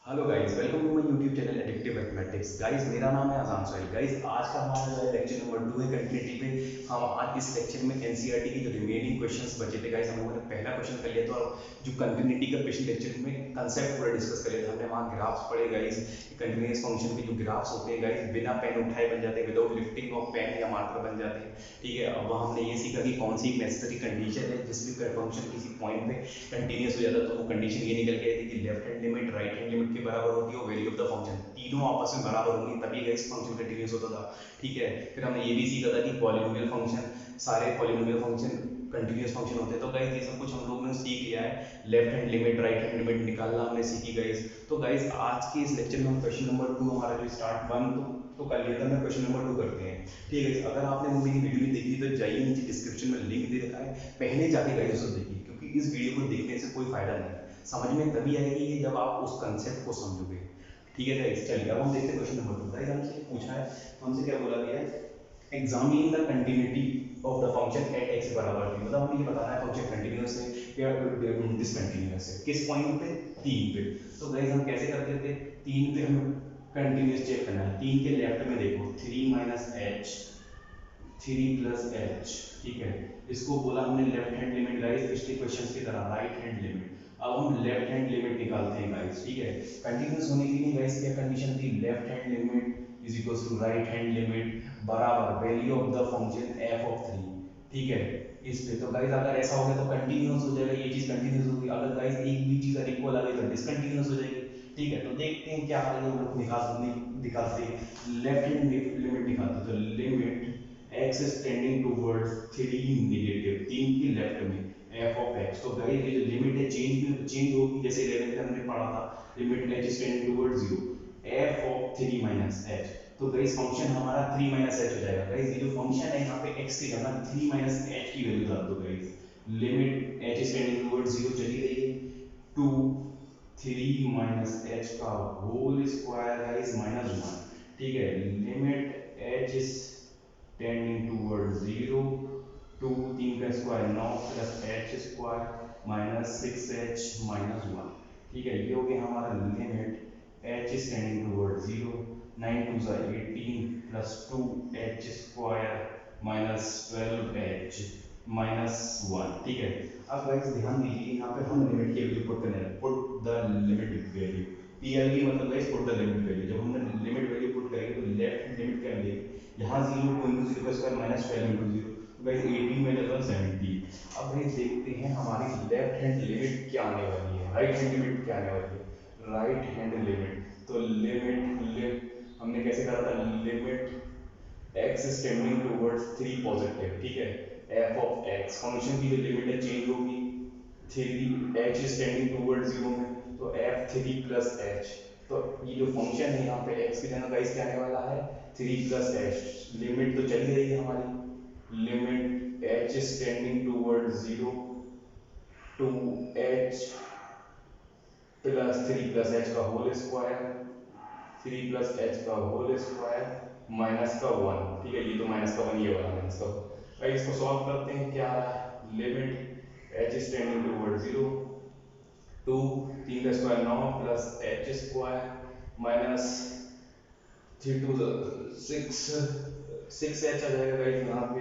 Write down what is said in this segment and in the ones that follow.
Hello guys, welcome to my YouTube channel addictive mathematics. Guys, मेरा नाम है आजान Sohail. Guys, आज का हमारा जो है लेक्चर नंबर 2 है कंटिन्यूटी पे। हम आज इस लेक्चर में एनसीईआरटी की जो रिमेनिंग क्वेश्चंस बचे थे गाइस, हम लोगों ने पहला क्वेश्चन कर लिया। तो जो कंटिन्यूटी का पिछले लेक्चर में कंसेप्ट पूरा डिस्कस कर लिया था हमने। वहाँ ग्राफ्स पढ़े गाइस, कंटिन्यूअस फंक्शन के जो ग्राफ्स होते हैं गाइस, बिना पेन उठाए बन जाते हैं, विदाउट लिफ्टिंग ऑफ पेन या मार्कर बन जाते हैं। ठीक है, अब वहाँ हमने ये सीखा कि कौन सी नेसेसरी कंडीशन है जिसमें फंक्शन किसी पॉइंट पे कंटिन्यूअस हो जाता है। तो वो कंडीशन ये निकल के आई थी कि left hand limit right hand limit के बराबर होती है और वैल्यू ऑफ द फंक्शन तीनों आपस में बराबर होंगी, तभी गाइस फंक्शन कंटिन्यूअस होता था। ठीक है, फिर हमने ये भी सीखा था कि पॉलिनोमियल फंक्शन, सारे पॉलिनोमियल फंक्शन कंटिन्यूअस फंक्शन होते हैं। तो गाइस ये सब कुछ हम लोगों ने सीख लिया है। Left hand limit right hand limit निकालना हमने सीखी गाइस। तो गाइस आज के इस लेक्चर में हम क्वेश्चन नंबर 2 हमारा जो स्टार्ट 1 तो कर लिया था, मैं क्वेश्चन नंबर 2 करते हैं। ठीक है, अगर आपने वो मेरी वीडियो नहीं देखी तो जाइए, नीचे डिस्क्रिप्शन में लिंक दे रखा है, पहले जाके गाइस उसे देखिए, क्योंकि इस वीडियो को देखने से कोई फायदा नहीं है। समझ में तभी आएगी ये जब आप उस कंसेप्ट को समझोगे। ठीक है गाइस, चलिए अब हम देखते हैं क्वेश्चन नंबर 2। गाइस हमसे पूछा है, हमसे क्या बोला गया है, examine the continuity of the function at x बराबर 3। मतलब हमें ये बताना है फंक्शन कंटिन्यूअस है या डिसकंटिन्यूअस है, किस पॉइंट पे, 3 पे। तो गाइस हम कैसे करते थे, 3 पे हमें कंटिन्यूअस चेक करना है। 3 के लेफ्ट में देखो, 3 माइनस एच, 3 प्लस एच। ठीक है, इसको बोला हमने लेफ्ट हैंड लिमिट गाइस, पिछले क्वेश्चंस की तरह राइट हैंड लिमिट। अब हम लेफ्ट हैंड लिमिट निकालते हैं गाइस। ठीक है, कंटिन्यूअस होने के लिए गाइस क्या कंडीशन थी, left hand limit is equal to right hand limit बराबर value of the function f of 3। ठीक है, इस पे तो गाइस अगर ऐसा हो गया तो कंटिन्यूअस हो जाएगा, ये चीज कंटिन्यूअस होगी। अगर गाइस एक भी चीज अनइक्वल आ गई तो डिसकंटिन्यूअस हो जाएगी। ठीक है, तो देखते हैं क्या आ रही है, हम लोग निकालते हैं लेफ्ट हैंड लिमिट निकालते हैं। तो limit x is tending towards 3 negative, 3 की लेफ्ट में f of x। तो गाइस ये जो लिमिट है चेंज होगी, जैसे 11 में हमने पढ़ा था, limit h is tending towards 0, f of 3 minus h। तो गाइस फंक्शन हमारा 3 minus h हो जाएगा। गाइस ये जो फंक्शन है यहाँ पे x की जगह 3 minus h की वैल्यू डाल दो guys. Limit h is tending towards 0 चली गई है, 2 3 minus h का होल स्क्वायर गाइस माइनस 1। ठीक है, limit h is tending toward 0, 2 3 का square 9 plus H square minus 6h minus 1। ठीक है, ये हो गया हमारा limit H is tending toward 0, 9 2 सा 18 plus 2h square minus 12h minus 1। ठीक है, अब गाइस ध्यान दीजिए, यहाँ पे हम लिमिट की वैल्यू पुट करने हैं, put the limit value, PLV मतलब guys put the limit value. जब हमने लिमिट वैल्यू पुट करेंगे तो लेफ्ट लिमिट क्या मिलेगी, यहाँ 0 को इंटू 0 का स्क्वायर माइनस 12 इंटू 0, तो गाइस 18 माइनस 1 17। अब गाइस देखते हैं हमारी लेफ्ट हैंड लिमिट क्या आने वाली है, राइट हैंड लिमिट क्या आने वाली है। राइट हैंड लिमिट, तो लिमिट हमने कैसे करा था, limit x is tending towards 3 positive. ठीक है, f of x फंक्शन की जो लिमिट है चेंज होगी, 3 h is tending towards 0 में, तो f 3 प्लस h। तो ये जो फंक्शन है यहाँ पे x की जगह गाइस क्या आने वाला है, 3 प्लस h। लिमिट तो चली गई है हमारी, limit h is tending towards 0 to h plus 3 plus h का होल स्क्वायर, 3 प्लस h का होल स्क्वायर माइनस का 1। ठीक है, ये तो माइनस का 1 ये वाला माइनस का। भाई इसको सॉल्व करते हैं, क्या आ रहा है, limit h is tending towards 0, 2 3 का square 9 plus h square minus 3 2 6 6h आ जाएगा गाइस यहाँ पे,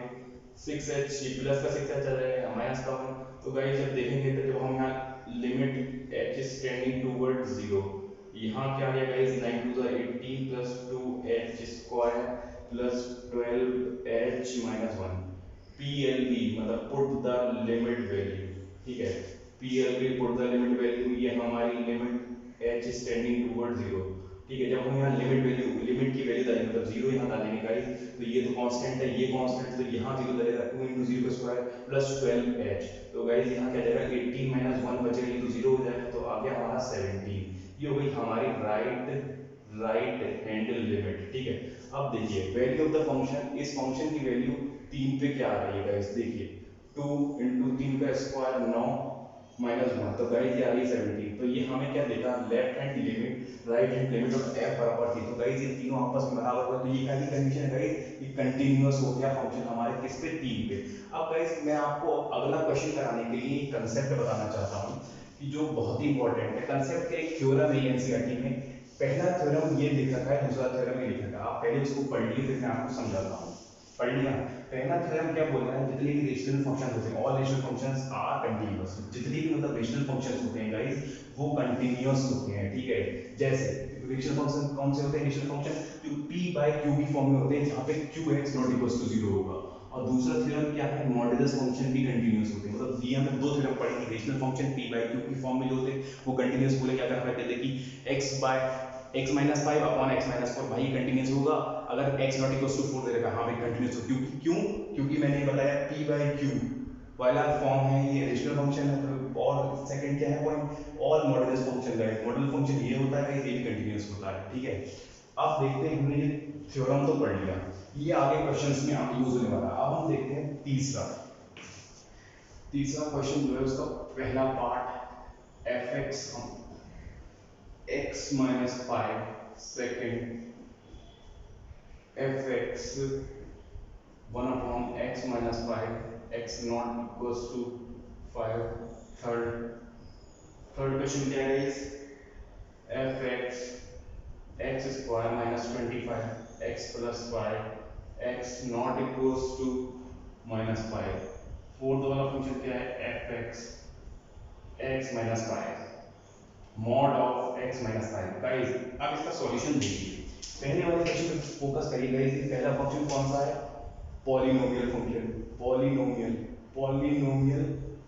6h प्लस का 6h आ जाएगा माइनस का 1। तो गाइस जब देखेंगे तो जब हम यहाँ limit h is tending towards 0, यहाँ क्या आ गया guys, 9 2 18 plus 2h square plus 12h minus 1। PLV मतलब पुट द लिमिट वैल्यू। ठीक है, PLV put the limit value, ये हमारी limit h is tending towards 0। ठीक है, जब हम यहाँ लिमिट की वैल्यू डालेंगे मतलब 0 यहाँ डालेंगे गाइस, तो ये तो कांस्टेंट है, ये कांस्टेंट, तो यहाँ 0 डालेगा, 2 इंटू 0 का स्क्वायर प्लस 12h। तो गाइस यहाँ क्या जाएगा, 18 माइनस 1 बचेगा, ये तो 0 हो जाएगा, तो आ गया हमारा 17। ये हो गई हमारी राइट हैंड लिमिट। ठीक है, अब देखिए वैल्यू ऑफ द फंक्शन, इस फंक्शन की वैल्यू 3 पे क्या आ रही है गाइस, देखिए 2 इंटू 3 का स्क्वायर 9 माइनस 1, तो गाइस ये आ रही है 17। तो ये हमें क्या देता, left hand limit right hand limit और f बराबर थी। तो गाइस ये तीनों आपस में बराबर हुआ, तो ये क्या की कंडीशन है गाइस, ये कंटीन्यूअस हो गया फंक्शन हमारे किस पे, 3 पे। अब गाइस मैं आपको अगला क्वेश्चन कराने के लिए कंसेप्ट बताना चाहता हूँ जो बहुत ही इंपॉर्टेंट है कंसेप्ट का, एक थ्योरम है एनसीईआरटी में। पहला थ्योरम ये लिख रखा है, दूसरा थ्योरम ये लिख रखा है, आप पहले उसको पढ़ लीजिए फिर मैं आपको समझाता हूँ। पढ़ लिया। पहला थ्योरम क्या बोल रहा है, जितने भी रेशनल फंक्शन होते हैं, all rational functions are continuous. जितने भी मतलब रेशनल फंक्शंस होते हैं गाइस वो कंटीन्यूअस होते हैं, ठीक है। जैसे रेशनल फंक्शन कौन से होते हैं, रेशनल फंक्शन जो p बाय q की फॉर्म में होते हैं, जहाँ पे qx नॉट इक्वल टू 0 होगा। और दूसरा थ्योरम क्या है, मॉडुलस फंक्शन भी कंटीन्यूअस होते हैं। मतलब ये हमें दो थ्योरम पढ़ेंगे, rational function p by q की फॉर्म में जो होते हैं वो कंटीन्यूअस बोले क्या कर पाते थे कि x by x minus five upon x minus four, भाई कंटीन्यूअस होगा। अगर x नॉट इक्वल टू 4 दे रखा, हाँ भाई कंटीन्यूअस हो, क्योंकि क्यों, क्योंकि मैंने बताया p बाय q वाला फॉर्म है, ये रेशनल फंक्शन है। तो और सेकंड क्या है पॉइंट, ऑल मॉडुलस फंक्शन का है। मॉडुलस फंक्शन ये होता है, ये भी कंटीन्यूअस होता है, ठीक है। अब देखते हैं, हमने ये थ्योरम तो पढ़ लिया, ये आगे क्वेश्चंस में यूज होने वाला। अब हम देखते हैं तीसरा क्वेश्चन जो है उसका पहला part F X X minus five, second F X one upon X minus five X not equals to five. Third question क्या है, F X X square minus 25 X plus five X not equals to minus five. Fourth वाला function क्या है, F X X minus five mod of X minus five. Guys अब इसका solution देखिए, पहले वाले क्वेश्चन पे फोकस करिए गाइस। पहला फंक्शन कौन सा है, पॉलिनोमियल फंक्शन, पॉलिनोमियल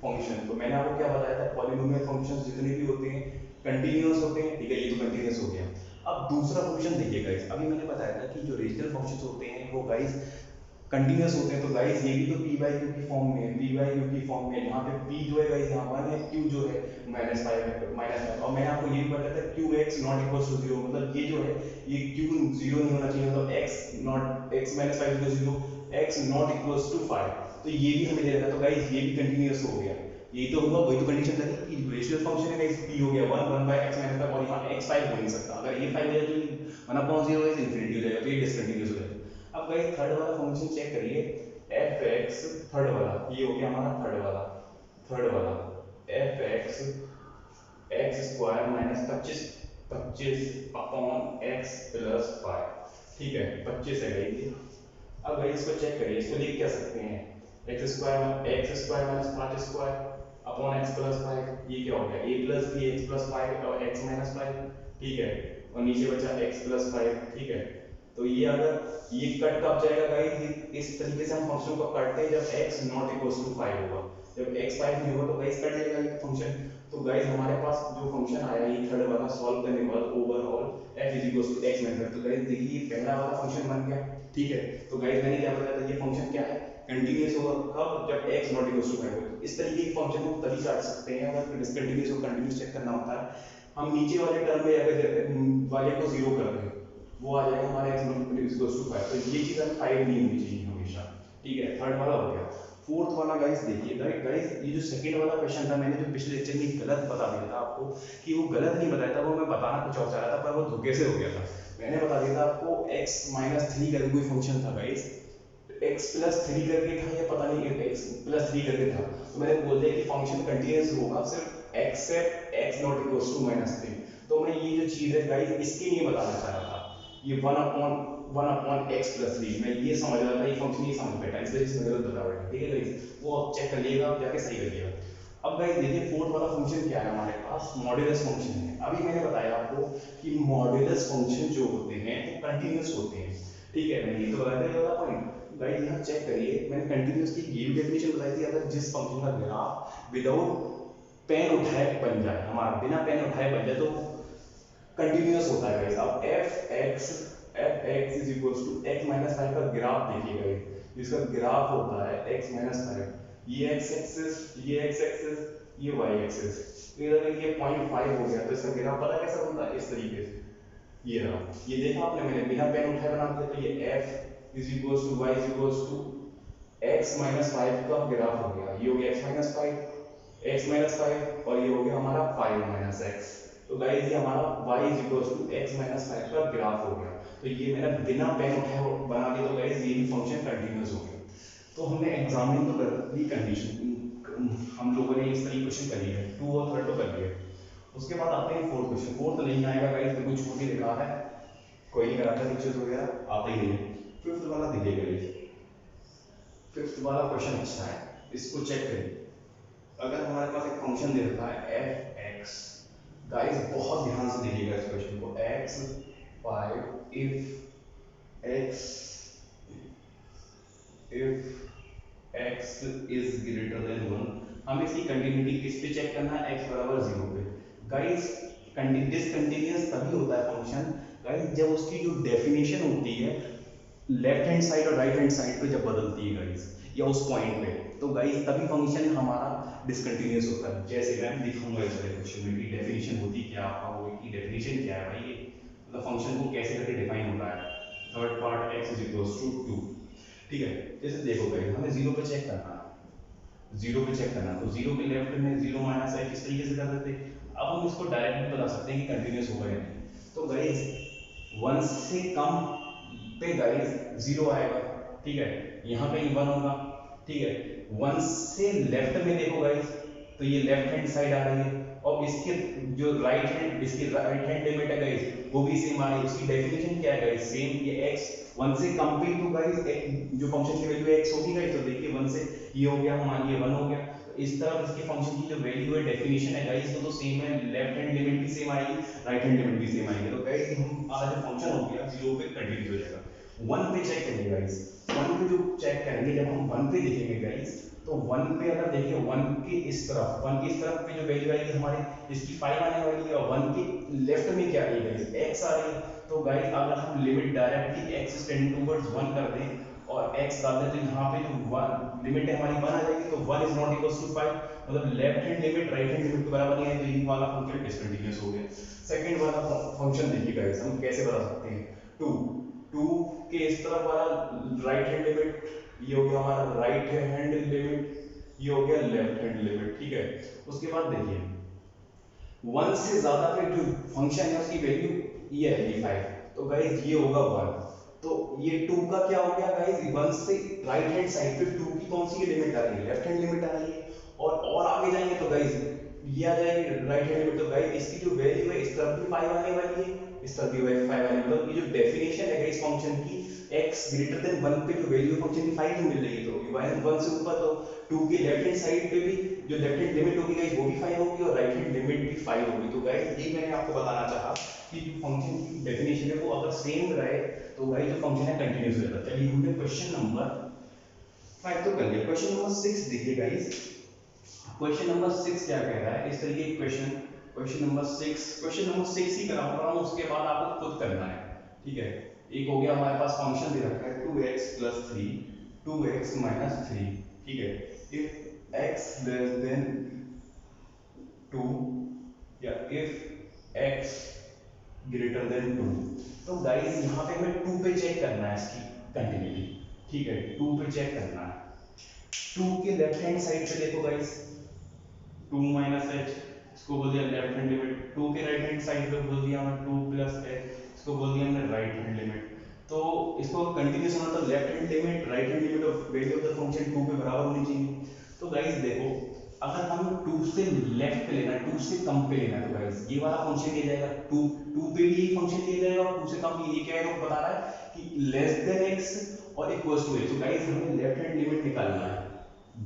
फंक्शन। तो मैंने आपको क्या बताया था, पॉलिनोमियल फंक्शंस जितने भी होते हैं कंटीन्यूअस होते हैं, ठीक है, ये तो कंटीन्यूअस हो गया। अब दूसरा फंक्शन देखिए गाइस, अभी मैंने बताया था कि जो रेशनल फंक्शंस होते हैं वो गाइस कंटीन्यूअस होते हैं। तो गाइस ये भी तो p बाई क्यू की फॉर्म में है, p बाई क्यू की फॉर्म में। यहाँ पे p जो है गाइस यहाँ 1 है, q जो है माइनस फाइव है, माइनस फाइव। और मैंने आपको ये भी बताया था Q X not equal to zero, मतलब ये जो है ये q जीरो नहीं होना चाहिए, मतलब x minus five equal zero, x not equal to five. तो ये भी हमें दे रखा है, तो गाइस ये भी कंटीन्यूअस हो गया। ये तो हुआ, वही तो कंडीशन लगी कि रेशनल फंक्शन है गाइस, p हो गया 1 बाय x माइनस फाइव, और यहाँ x 5 हो नहीं सकता। अगर ये 5 हो जाए तो 1 अपॉन 0 है, इन्फिनिटी हो जाएगा, तो ये डिसकंटीन्यूअस हो जाएगा। अब गाइस थर्ड वाला फंक्शन चेक करिए, एफ एक्स थर्ड वाला, ये हो गया हमारा थर्ड वाला F X X square minus 25 upon x plus five, ठीक है 25 है गाइस। अब गाइस इसको चेक करिए, इसको लिख क्या सकते हैं, x square minus 5 square upon x plus five, ये क्या हो गया a plus b x plus five और एक्स माइनस फाइव, ठीक है। और नीचे बचा एक्स प्लस फाइव, ठीक है। तो ये अगर ये कट कब जाएगा गाइस, इस तरीके से हम फंक्शन को काटते हैं जब x नॉट इक्वल टू 5 होगा। जब x 5 नहीं होगा तो गाइस कट जाएगा ये फंक्शन। तो गाइस हमारे पास जो फंक्शन आया ये थर्ड वाला सॉल्व करने के बाद overall f is equal to x minus. तो गाइस देखिए ये पहला वाला फंक्शन बन गया, ठीक है। तो गाइस मैंने क्या बताया था, ये फंक्शन क्या है, कंटीन्यूअस होगा कब, जब x नॉट इक्वल टू 5 होगा। इस तरीके के फंक्शन को तभी काट सकते हैं अगर डिसकंटीन्यूअस और कंटीन्यूअस चेक करना होता है। हम नीचे वाले टर्म में अगर वाले को जीरो कर दें वो आ जाएगा हमारा x नॉट इक्वल टू 5। तो ये चीज हमें 5 नहीं होनी चाहिए हमेशा, ठीक है। थर्ड वाला हो गया। फोर्थ वाला गाइस देखिए, गाइस ये जो सेकंड वाला क्वेश्चन था, मैंने जो पिछले लेक्चर में गलत बता दिया था आपको, कि वो गलत नहीं बताया था, वो मैं बताना कुछ और चाह रहा था पर वो धोखे से हो गया था। मैंने बता दिया था आपको x माइनस थ्री करके कोई फंक्शन था गाइस, x प्लस थ्री करके था या पता नहीं x प्लस थ्री करके था। तो मैंने बोल दिया कि फंक्शन कंटीन्यूअस होगा सिर्फ except x not equal to minus three. तो मैं ये जो चीज है गाइस इसके लिए बताना चाह रहा था, ये 1 अपॉन x प्लस थ्री, मैं ये समझ रहा था, ये फंक्शन ये समझ बैठा, इस वजह से मैं गलत बता रहा हूँ, ठीक है गाइस। वो आप चेक कर लिएगा, आप जाके सही करिएगा। अब गाइस देखिए फोर्थ वाला फंक्शन क्या है हमारे पास, मॉड्यूलस फंक्शन है। अभी मैंने बताया आपको कि मॉड्यूलस फंक्शन जो होते हैं वो कंटीन्यूअस होते हैं, ठीक है। मैंने ये तो बताया था ये वाला पॉइंट। गाइस यहाँ चेक करिए, मैंने कंटीन्यूअस की ये भी डेफिनेशन बताई थी, अगर जिस फंक्शन का ग्राफ विदाउट पेन उठाए बन जाए, हमारा बिना पेन उठाए बन जाए, तो कंटीन्यूअस होता है गाइस। अब F X is equal to X minus five का ग्राफ देखिएगा, जिसका ग्राफ होता है एक्स माइनस फाइव, ये एक्स एक्सिस, ये एक्स एक्सिस, ये वाई एक्सिस। अगर ये 0.5 हो गया तो इसका ग्राफ पता कैसा बनता है, इस तरीके से ये रहा। ये देखा आपने, मैंने बिना पेन उठाए बना दिया। तो ये F is equal to Y is equal to X minus five का ग्राफ हो गया, ये हो गया एक्स माइनस फाइव और ये हो गया हमारा 5 माइनस एक्स। तो गाइस ये हमारा y is equal to X minus five का ग्राफ हो गया। तो ये मैंने बिना पेन उठाए बना दिया, तो गाइस ये भी फंक्शन कंटीन्यूअस हो गया। तो हमने एग्जामिन तो कर ली कंडीशन, हम लोगों ने इस तरह क्वेश्चन कर लिया है, 2 और थर्ड तो कर लिया है। उसके बाद आते हैं फोर्थ क्वेश्चन। फोर्थ नहीं आएगा गाइस, बिल्कुल छूट ही दिखा है, कोई नहीं कराता पिक्चर्स वगैरह, आता ही नहीं है। फिफ्थ वाला देखिए गाइस, फिफ्थ वाला क्वेश्चन अच्छा है, इसको चेक करिए। अगर हमारे पास एक फंक्शन दे रखा है एफ एक्स, गाइस बहुत ध्यान से देखिएगा इस क्वेश्चन को, x 5 if x is greater than 1, हमें इसकी कंटिन्यूटी किस पे चेक करना है, x बराबर 0 पे। गाइस डिसकंटिन्यूअस तभी होता है फंक्शन गाइस जब उसकी जो डेफिनेशन होती है लेफ्ट हैंड साइड और राइट हैंड साइड पे जब बदलती है गाइस, या उस पॉइंट पे, तो गाइस तभी फंक्शन हमारा डिसकंटिन्यूअस होता है। जैसे मैं दिखाऊंगा इस वाले क्वेश्चन में कि डेफिनेशन होती क्या, आपका वो की डेफिनेशन क्या है भाई, ये मतलब फंक्शन को कैसे करके डिफाइन होता है। Third part x is equals to 2, ठीक है। जैसे देखो गाइस हमें 0 पे चेक करना है, 0 पे चेक करना है, तो 0 के लेफ्ट में 0 माइनस है, किस तरीके से कर सकते हैं, अब हम इसको डायरेक्टली बता सकते हैं कि कंटिन्यूअस होगा या नहीं। तो गाइस 1 से कम पे गाइस 0 आएगा, ठीक है, यहाँ कहीं 1 होगा, ठीक है। 1 से लेफ्ट में देखो गाइस, तो ये लेफ्ट हैंड साइड आ रही है, और इसके जो राइट हैंड, इसकी राइट हैंड लिमिट है गाइस वो भी सेम आ रही है। उसकी डेफिनेशन क्या है गाइस, सेम, ये x 1 से कम पे, तो गाइस जो फंक्शन की वैल्यू x होगी गाइस, तो देखिए 1 से ये हो गया, मान ये 1 हो गया, तो इस तरफ इसके फंक्शन की जो वैल्यू है डेफिनेशन है गाइस वो तो सेम है, लेफ्ट हैंड लिमिट भी सेम आएगी, राइट हैंड लिमिट भी सेम आएगी। तो गाइस हमारा जो फंक्शन हो गया 0 पे कंटिन्यू हो जाएगा। 1 पे चेक करिए गाइस, 1 पे जो चेक करेंगे, जब हम 1 पे देखेंगे गाइस, तो 1 पे अगर देखिए 1 के इस तरफ, 1 की इस तरफ पे जो वैल्यू आएगी हमारी, इसकी 5 आने वाली है, और 1 के लेफ्ट में क्या आ रही है गाइस, x आ रही है। तो गाइस अगर हम limit directly x tending towards 1 कर दें और x डाल दें, तो यहाँ पे जो 1 लिमिट है हमारी 1 आ जाएगी, तो 1 इज नॉट इक्वल्स टू 5, मतलब left hand limit right hand limit के बराबर नहीं है, तो ये वाला फंक्शन डिसकंटीन्यूअस हो गया। सेकंड वाला फंक्शन देखिए गाइस, हम कैसे बता सकते हैं, 2 2 के इस तरफ वाला राइट हैंड लिमिट, ये हो गया हमारा राइट हैंड लिमिट, ये हो गया लेफ्ट हैंड लिमिट, ठीक है। उसके बाद देखिए 1 से ज्यादा पे जो फंक्शन है उसकी वैल्यू ये है 5, तो गाइस ये होगा 1, तो ये 2 का क्या हो गया गाइस, 1 से राइट हैंड साइड पे 2 की कौन सी लिमिट आ रही है, लेफ्ट हैंड लिमिट आ रही है, और आगे जाएंगे तो गाइस ये आ जाएगी राइट हैंड लिमिट, तो गाइस इसकी जो वैल्यू है इस तरफ भी 5 आने वाली है, इस तरफ भी 5 आने वाली है, मतलब ये जो डेफिनेशन है गाइस फंक्शन की x ग्रेटर देन 1 पे जो वैल्यू फंक्शन की 5 मिल रही है, तो 1 से ऊपर, तो 2 के लेफ्ट हैंड साइड पे भी जो लेफ्ट हैंड लिमिट होगी गाइस वो भी 5 होगी, और राइट हैंड लिमिट भी 5 होगी। तो गाइस ये मैंने आपको बताना चाहा कि जो फंक्शन की डेफिनेशन है वो अगर सेम रहे तो गाइस जो फंक्शन है कंटीन्यूअस रहता है। चलिए हमने क्वेश्चन नंबर 5 तो कर लिया। क्वेश्चन नंबर 6 देखिए गाइस, क्वेश्चन नंबर 6 क्या कह रहा है, इस तरीके की क्वेश्चन, क्वेश्चन नंबर 6 ही करा रहा हूं, उसके बाद आपको खुद करना है, ठीक है। एक हो गया हमारे पास फंक्शन दे रखा है 2x + 3 2x - 3, ठीक है। इफ x लेस देन 2 या इफ x ग्रेटर देन 2, तो गाइस यहाँ पे हमें 2 पे चेक करना है इसकी कंटिन्यूटी, ठीक है, 2 पे चेक करना है। 2 के लेफ्ट हैंड साइड पे देखो गाइस, 2 - h, इसको बोल दिया लेफ्ट हैंड लिमिट, 2 के राइट हैंड साइड पे बोल दिया हमने 2 + h, इसको बोल दिया हमने राइट हैंड लिमिट। तो इसको कंटिन्यूअस होना तो left hand limit right hand limit of value of the function 2 के बराबर होनी चाहिए। तो गाइस देखो अगर हम 2 से लेफ्ट पे लेना है, 2 से कम पे लेना है, तो गाइस ये वाला फंक्शन लिया जाएगा, 2 पे भी ये फंक्शन लिया जाएगा, और 2 से कम ये क्या है, तो बता रहा है कि लेस देन x और इक्वल्स टू h। तो गाइस हमें लेफ्ट हैंड लिमिट निकालना है,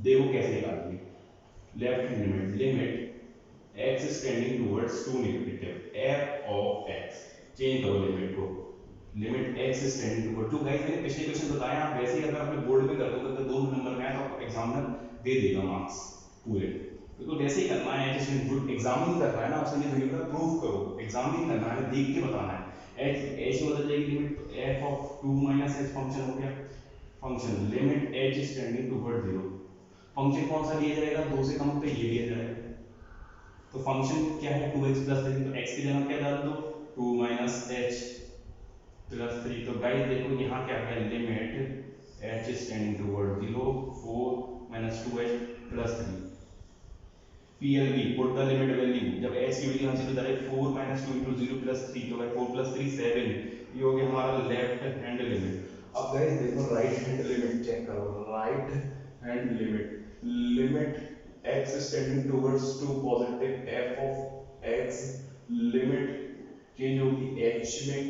देखो कैसे निकालेंगे। Left hand limit x is tending towards 2 negative f of x, change करो लिमिट को, limit x is tending towards, जो गाइस मैंने पिछले क्वेश्चन बताया, आप वैसे ही अगर अपने बोर्ड पे कर दोगे तो 2 नंबर में आया तो एग्जामिनर दे देगा मार्क्स पूरे, बिल्कुल वैसे ही करना है। जैसे एग्जामिनिंग कर रहा है ना, उसने थोड़ी ना प्रूव करो, एग्जामिनिंग करना है, देख के बताना है। h बदल जाएगी लिमिट, तो f of 2 - h फंक्शन हो गया, function limit h is tending towards 0, function कौन सा लिया जाएगा, 2 से कम पे ये लिया जाएगा। तो फंक्शन क्या है 2x + 3, तो x की जगह क्या डाल दो 2 - h + 3, तो गाइस देखो यहाँ क्या है, limit h is tending towards 0 4 - 2h + 3, PLV put the limit value, जब h की वैल्यू हमसे बता रहे 4 - 2 × 0 + 3, तो भाई 4 + 3 7, ये हो गया हमारा लेफ्ट हैंड लिमिट। अब गाइस देखो राइट हैंड लिमिट चेक करो, right hand limit, limit x is tending towards to positive f of x limit change होगी h में,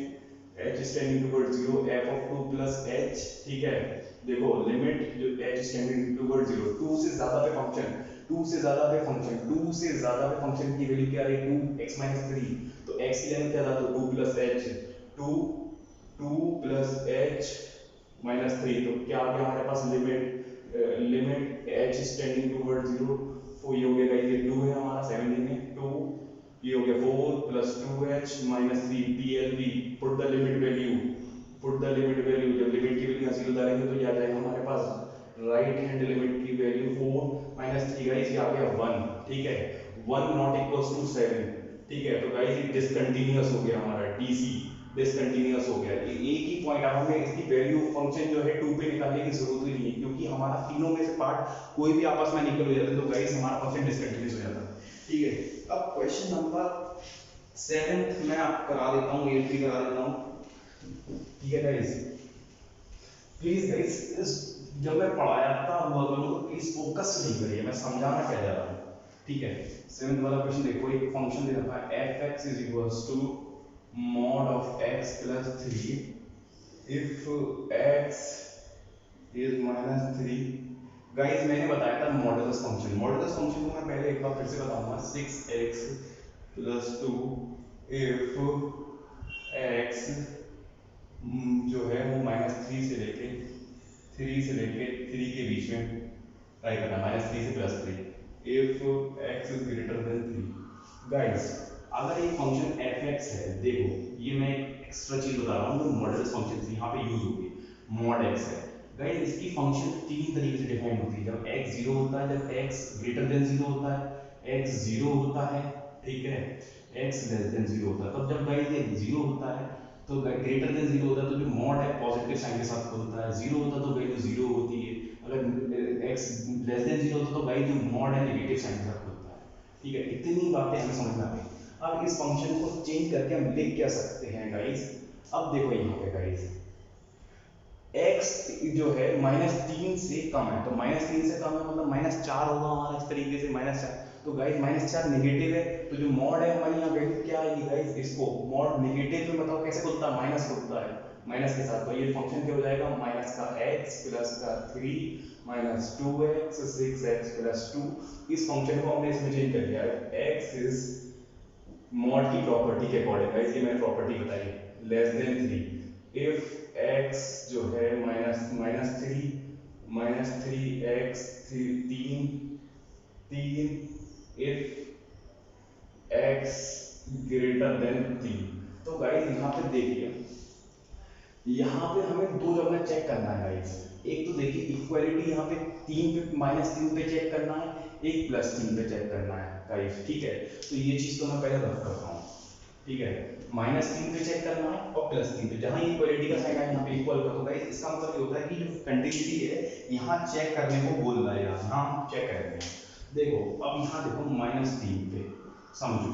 h is tending towards 0 f of 2 plus h, ठीक है। देखो limit जो h is tending towards 0, 2 से ज्यादा पे फंक्शन, 2 से ज्यादा पे फंक्शन, 2 से ज्यादा पे फंक्शन की वैल्यू क्या रही, 2x minus 3, तो x की वैल्यू क्या था, तो 2 plus h, 2 plus h minus 3, तो क्या आ गया हमारे पास limit h is tending towards 0, तो ये हो गया गाइस, ये 2 है हमारा 7 में 2, ये हो गया 4 plus 2h minus 3 PLV, put the limit value, जब लिमिट की वैल्यू 0 डालेंगे तो ये आ जाएगा हमारे पास राइट हैंड लिमिट की वैल्यू 4 minus 3 गाइस, ये आ गया 1, ठीक है। 1 नॉट इक्वल्स टू 7, ठीक है। तो गाइस ये डिसकंटीन्यूअस हो गया हमारा, DC डिसकंटीन्यूअस हो गया। ये एक ही पॉइंट, अब हमें इसकी वैल्यू फंक्शन जो है 2 पे निकालने की जरूरत ही नहीं है, क्योंकि हमारा तीनों में से पार्ट कोई भी आपस में निकल हो जाता है, तो गाइस हमारा फंक्शन डिसकंटीन्यूअस हो जाता है, ठीक है। अब क्वेश्चन नंबर 7 मैं आपको करा देता हूँ, 8 भी करा देता हूँ, ठीक है गाइस। प्लीज गाइस इस जब मैं पढ़ाता हुआ करूँ तो प्लीज फोकस नहीं करिए, मैं समझाना क्या जा रहा हूँ, ठीक है। 7th वाला क्वेश्चन देखो, एक फंक्शन दे रखा है f(x) is equals to mod of x plus 3 if x is minus 3। Guys मैंने बताया था मॉडुलस फंक्शन, मॉडुलस फंक्शन को मैं पहले एक बार फिर से बताऊंगा, 6x plus 2 if x जो है वो -3 से लेके 3 के बीच में ट्राई करना, -3 से +3 if x is greater than 3। Guys अगर ये फंक्शन f(x) है, देखो ये मैं एक एक्स्ट्रा चीज बता रहा हूँ जो मॉडुलस फंक्शन यहाँ पे यूज होगी, mod x है। गाइस इसकी फंक्शन 3 तरीके से डिफाइन होती है, जब x 0 होता है, जब x greater than 0 होता है, x 0 होता है, ठीक है, x less than 0 होता है। तब जब गाइस ये 0 होता है तो ग्रेटर देन 0 होता है, तो जो मॉड है पॉजिटिव साइन के साथ खुलता है, 0 होता है तो वैल्यू 0 होती है, अगर x लेस देन 0 होता है तो गाइस जो मॉड है नेगेटिव साइन के साथ खुलता है, ठीक है। इतनी बातें हमें समझ में आ गई। अब इस फंक्शन को चेंज करके हम लिख क्या सकते हैं गाइस, अब देखो यहाँ पे गाइस x जो है -3 से कम है, तो -3 से कम है मतलब -4 होगा हमारा, इस तरीके से -4, तो गाइस -4 नेगेटिव है, तो जो मॉड है हमारी यहाँ वैल्यू क्या आएगी गाइस, इसको मॉड नेगेटिव में बताओ कैसे खुलता है, माइनस खुलता है, माइनस के साथ, तो ये फंक्शन क्या हो जाएगा, माइनस का x प्लस का 3 माइनस 2x 6x प्लस 2। इस फंक्शन को हमने इसमें चेंज कर दिया है, x इज मॉड की प्रॉपर्टी के अकॉर्डिंग, गाइस ये मैंने प्रॉपर्टी बताई, लेस देन 3 इफ x जो है -3x 3 if x greater than 3। तो गाइस यहाँ पे देखिए, यहाँ पे हमें दो जगह चेक करना है गाइस, एक तो देखिए इक्वालिटी यहाँ पे 3 पे -3 पे चेक करना है, एक +3 पे चेक करना है गाइस, ठीक है। तो ये चीज तो मैं पहले रख करता हूँ, ठीक है, -3 पे चेक करना है और +3 पे, जहां इक्वालिटी का साइन है यहाँ पे इक्वल का, तो गाइस इसका मतलब ये होता है कि जो कंटिन्यूटी है यहाँ चेक करने को बोल रहा है, यहाँ हम चेक करेंगे। देखो अब यहाँ देखो -3 पे समझो,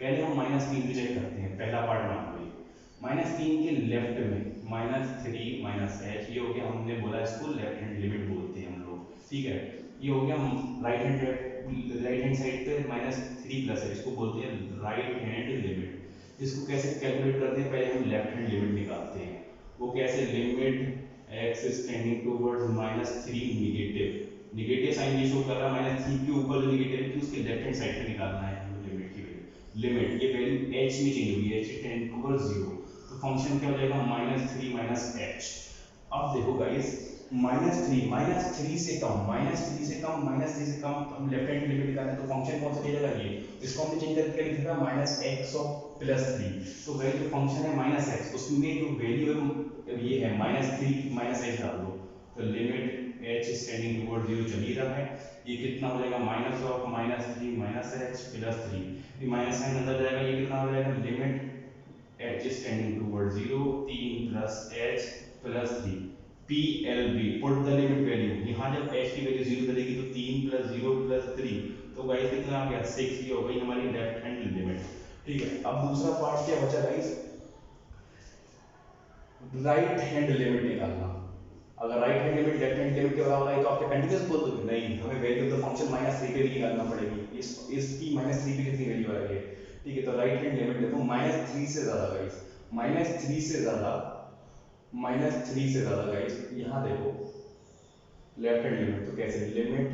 पहले हम -3 पे चेक करते हैं, पहला पार्ट मान लो, -3 के लेफ्ट में -3 -h, ये हो गया, हमने बोला इसको लेफ्ट हैंड लिमिट बोलते हैं हम लोग, ठीक है। ये हो गया राइट हैंड साइड पे -3 प्लस है, इसको बोलते हैं राइट हैंड लिमिट। इसको कैसे कैलकुलेट करते हैं, पहले हम लेफ्ट हैंड लिमिट निकालते हैं, वो कैसे, limit x is tending towards -3 negative sign ये शो कर रहा है, -3 के ऊपर जो नेगेटिव है उसके लेफ्ट हैंड साइड पे निकालना है लिमिट की वैल्यू, लिमिट ये वैल्यू h में चेंज होगी, h टेंड टुवर्ड्स 0, तो फंक्शन क्या हो जाएगा, -3 h। अब देखो गाइस -3 से कम, -3 से कम हम लेफ्ट हैंड लिमिट निकालें तो फंक्शन कौन सा चलेगा, ये, इसको हमने चेंज करके लिख दिया -x ऑफ +3, तो गाइस जो फंक्शन है -x, उसमें जो वैल्यू है ये है -3 -h डाल दो, तो limit h is tending toward 0 चल ही रहा है, ये कितना हो जाएगा, -3 -h +3, ये माइनस साइन अंदर जाएगा, ये कितना हो जाएगा, limit h is tending towards 0 3 plus h plus 3 PLB, put the limit value, यहाँ जब h की वैल्यू 0 करेगी तो 3 plus 0 plus 3, तो गाइस कितना आ गया 6, ये हो गई हमारी लेफ्ट हैंड लिमिट, ठीक है। अब दूसरा पार्ट क्या बचा गाइस, राइट हैंड लिमिट निकालना, अगर right hand limit left hand limit के बराबर आई तो आप क्या कंटिन्यूस बोल दोगे? नहीं, हमें वैल्यू ऑफ द फंक्शन -3 पे भी निकालना पड़ेगी। इसकी -3 पे कितनी वैल्यू आ रही है? ठीक है, तो राइट हैंड लिमिट देखो -3 से ज्यादा गाइस, -3 से ज्यादा, -3 से ज्यादा गाइस, यहाँ देखो लेफ्ट हैंड लिमिट तो कैसे, limit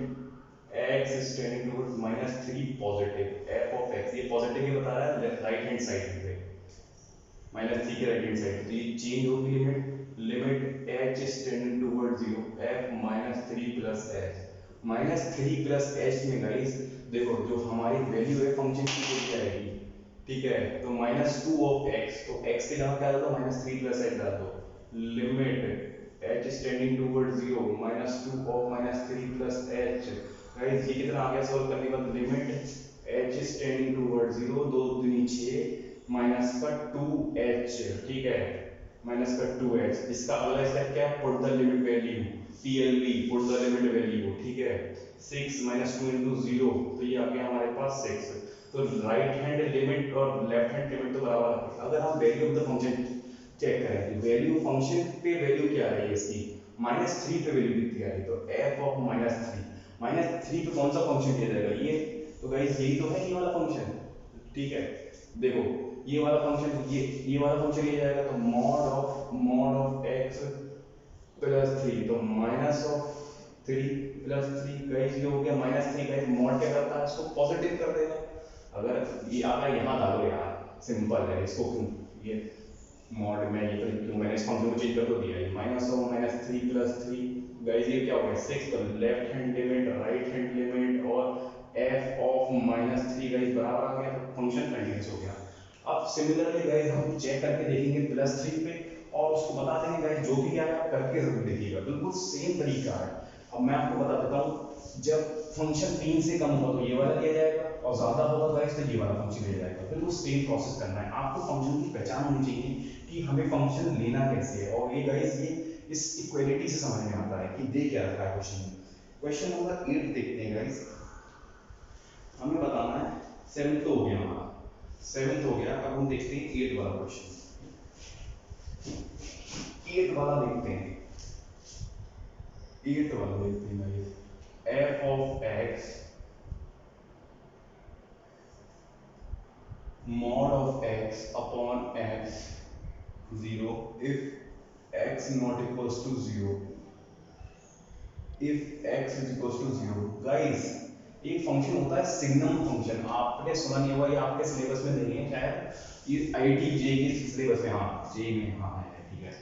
x is tending towards -3 positive f of x, ये पॉजिटिव ही बता रहा है राइट हैंड साइड पे, -3 के राइट हैंड साइड, तो ये चेंज होगी limit, limit h is tending towards 0 f -3 plus h, -3 plus h में गाइस देखो जो हमारी वैल्यू है फंक्शन की वो क्या आएगी, ठीक है, तो -2 ऑफ x, तो x के जगह क्या डाल दो, -3 प्लस h डाल दो, limit h is tending towards 0 -2 of -3 plus h, guys ये कितना आ गया सॉल्व करने के बाद, limit h is tending towards 0, 2 दूनी 6 माइनस का 2h, ठीक है, माइनस का 2h, इसका अगला स्टेप क्या है, put the limit value, TLV put the limit value, ठीक है, 6 - 2 into 0, तो ये आ गया हमारे पास 6, तो राइट हैंड लिमिट और लेफ्ट हैंड लिमिट तो बराबर है। अगर हम value of the function check करें, वैल्यू फंक्शन पे वैल्यू क्या आ रही है इसकी, -3 पे वैल्यू कितनी आ रही है, तो f ऑफ -3 पे कौन सा फंक्शन दिया जाएगा, ये, तो गाइस यही तो है ये वाला फंक्शन, ठीक है, देखो ये वाला फंक्शन, ये वाला फंक्शन लिया जाएगा, तो mod ऑफ x प्लस 3, तो -3 प्लस 3 गाइस ये हो गया -3, गाइस मॉड क्या करता है, इसको पॉजिटिव कर देगा, अगर ये आता है यहाँ डालो यार, सिंपल है, इसको क्यों ये मॉड में ये क्यों, मैंने इस फंक्शन को चेंज कर तो दिया है, -3 प्लस 3 गाइस ये क्या हो गया 6, तो left hand limit right hand limit और f ऑफ -3 गाइस बराबर आ गया, तो फंक्शन कंटीन्यूअस हो गया। अब सिमिलरली गाइस हम चेक करके देखेंगे +3 पे और उसको बता देंगे गाइस, जो भी आया आप करके जरूर देखिएगा, बिल्कुल सेम तरीका है। अब मैं आपको बता देता हूँ, जब फंक्शन 3 से कम होगा तो ये वाला लिया जाएगा और ज्यादा होगा गाइस तो ये वाला फंक्शन लिया जाएगा, बिल्कुल सेम प्रोसेस करना है आपको, फंक्शन की पहचान होनी चाहिए कि हमें फंक्शन लेना कैसे है, और ये गाइस ये इस इक्वालिटी से समझ में आता है कि दे क्या रखा है क्वेश्चन में। क्वेश्चन नंबर 8 देखते हैं गाइस, हमें बताना है, 7th तो हो गया हमारा, 7th हो गया, अब हम देखते हैं 8 वाला क्वेश्चन, 8 वाला देखते हैं, 8 वाला देखते हैं guys, f of x mod of x upon x 0 if x not equals to 0, if x is equals to 0 guys, एक फंक्शन होता है सिग्नम फंक्शन, आपने सुना नहीं होगा, ये आपके सिलेबस में नहीं है शायद, ये IIT-JEE के सिलेबस में, हाँ जे में, हाँ है, ठीक है,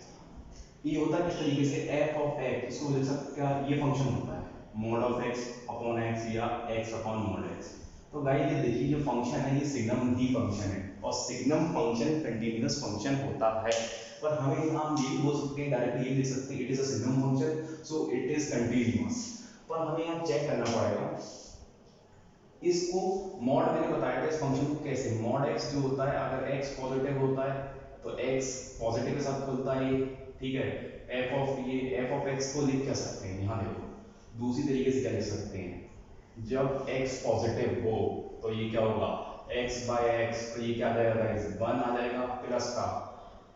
ये होता है किस तरीके से, f ऑफ x, इसको देख सकते हैं, ये फंक्शन होता है mod of x upon x या x अपॉन mod x, तो गाइस ये देखिए जो फंक्शन है ये सिग्नम ही फंक्शन है, और सिग्नम फंक्शन कंटीन्यूअस फंक्शन होता है, पर हमें यहाँ हम ये बोल सकते हैं, डायरेक्टली ये लिख सकते हैं, it is a signum function so it is continuous, पर हमें यहाँ चेक करना पड़ेगा इसको, मॉड मैंने बताया था इस फंक्शन को कैसे, मॉड x जो होता है, अगर x पॉजिटिव होता है तो x पॉजिटिव के साथ खुलता है, ठीक है, f ऑफ x को लिख क्या सकते हैं, यहाँ देखो दूसरी तरीके से क्या लिख सकते हैं, जब x पॉजिटिव हो तो ये क्या होगा, x बाय x, तो ये क्या आ जाएगा गाइस 1 आ जाएगा प्लस का,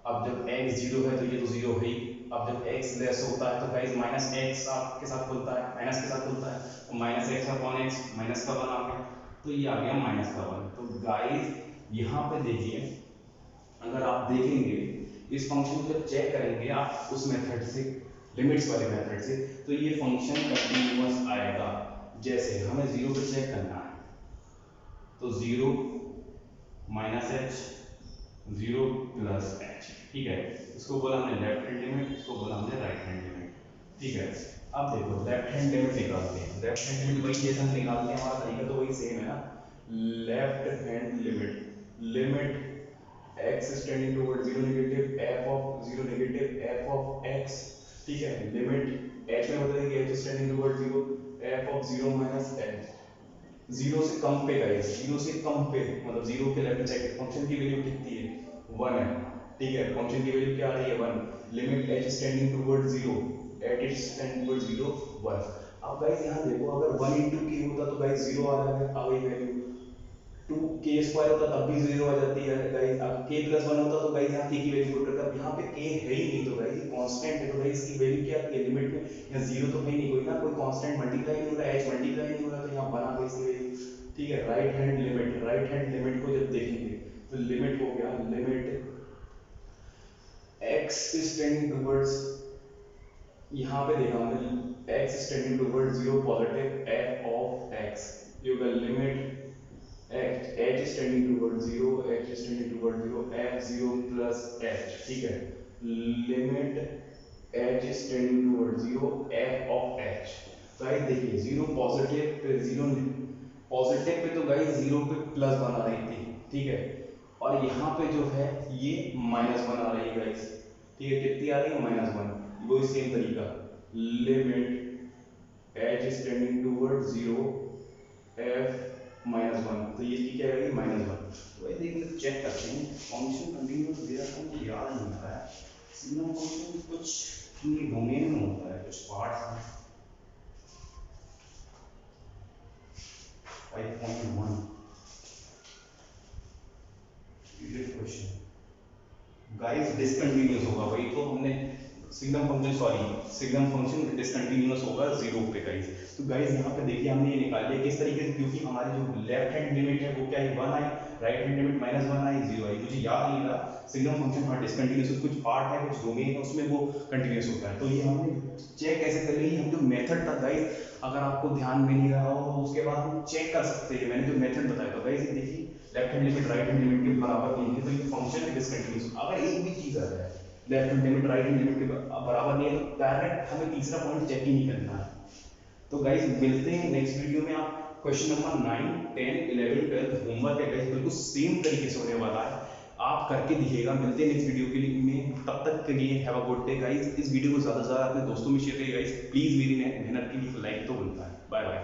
अब जब x 0 है तो ये तो 0 है ही, अब जब x लेस होता है तो गाइस माइनस x आपके साथ खुलता है, माइनस के साथ खुलता है, तो minus x upon X, minus का 1 आ गया, तो ये आ गया माइनस का 1, तो गाइस यहाँ पे देखिए, अगर आप देखेंगे इस फंक्शन को जब चेक करेंगे आप उस मेथड से, लिमिट्स वाले मेथड से, तो ये फंक्शन कंटीन्यूअस आएगा, जैसे हमें 0 पे चेक करना है, तो 0 माइनस एच 0 प्लस एच, ठीक है, इसको बोला हमने लेफ्ट हैंड लिमिट, इसको बोला हमने राइट हैंड लिमिट, ठीक है। अब देखो लेफ्ट हैंड लिमिट निकालते हैं, लेफ्ट हैंड लिमिट वही जैसा हम निकालते हैं, हमारा तरीका तो वही सेम है ना, left hand limit, limit x is tending towards 0 negative f of 0 negative f of x, ठीक है, लिमिट h में बता दें कि h is tending towards 0 f of 0 minus h, 0 से कम पे गाइस, 0 से कम पे मतलब 0 के लेफ्ट साइड फंक्शन की वैल्यू कितनी है 1 है, ठीक है, फंक्शन की वैल्यू क्या आ रही है 1, limit h is tending towards 0, h is tending towards 0 1, अब गाइस यहाँ देखो अगर 1 into k होता तो गाइस 0 आ गई वैल्यू, टू के स्क्वायर होता तब भी जीरो आ जाती है गाइस। अब के प्लस वन होता तो गाइस यहाँ के की वैल्यू पुट करता, अब यहाँ पे के है ही नहीं तो गाइस ये कांस्टेंट है, तो गाइस इसकी वैल्यू क्या है लिमिट में, यहाँ जीरो तो है ही नहीं कोई ना, कोई कांस्टेंट मल्टीप्लाई नहीं हो रहा, एच मल्टीप्लाई नहीं हो रहा, तो यहाँ बना कोई इसकी वैल्यू। ठीक है, right hand limit, right hand limit को जब देखेंगे तो लिमिट हो गया, limit x is tending towards, यहाँ पे देखा हमने x is tending towards zero positive f of x, ये होगा limit h is tending towards zero, h is tending towards zero, f zero plus h, ठीक है, limit h is tending towards zero, f of h। तो guys देखिए zero positive pay, zero positive pay तो guys zero पे plus one आ रही थी, ठीक है, और यहाँ पे जो है ये माइनस वन आ रही है गाइस, ठीक है, कितनी आ रही है माइनस वन, वो सेम तरीका, limit h is tending towards zero, f minus one, तो ये इसकी क्या रहेगी माइनस वन। तो वही देखिए चेक करते हैं, फंक्शन कंटिन्यूअस दे रखा है, मुझे याद नहीं आ रहा है, सिग्नल फंक्शन कुछ डोमेन में होता है, कुछ पार्ट्स हैं। 5.1 क्वेश्चन गाइस डिसकंटिन्यूअस होगा, वही तो हमने signum function, sorry signum function discontinuous होगा जीरो पे गाइस। तो गाइस यहाँ पे देखिए हमने ये निकाल लिया किस तरीके से, क्योंकि हमारी जो लेफ्ट हैंड लिमिट है वो क्या है one i, right hand limit minus one i, zero i, मुझे याद नहीं रहा सिग्नम फंक्शन हाँ डिसकंटिन्यूअस, कुछ पार्ट है कुछ डोमेन है उसमें वो कंटिन्यूअस होता है। तो ये हमने चेक कैसे कर ली, हम जो मेथड था गाइस अगर आपको ध्यान में नहीं रहा हो तो उसके बाद हम चेक कर सकते हैं, मैंने जो मेथड बताया था गाइस, देखिए left hand limit right hand limit के बराबर नहीं है तो ये फंक्शन है डिसकंटिन्यूअस। अगर एक भी चीज आ जाए left hand limit right hand limit के बराबर नहीं है तो डायरेक्ट हमें तीसरा पॉइंट चेक ही नहीं करना है। तो गाइस मिलते हैं नेक्स्ट वीडियो में, आप क्वेश्चन नंबर 9, 10, 11, 12 होमवर्क है गाइस, बिल्कुल सेम तरीके से होने वाला है, आप करके दिखिएगा। मिलते हैं नेक्स्ट वीडियो के लिए में, तब तक के लिए have a good day guys. इस वीडियो को ज़्यादा से ज़्यादा अपने दोस्तों में शेयर करिए गाइस प्लीज़, मेरी मेहनत के लिए लाइक तो बनता है। Bye bye.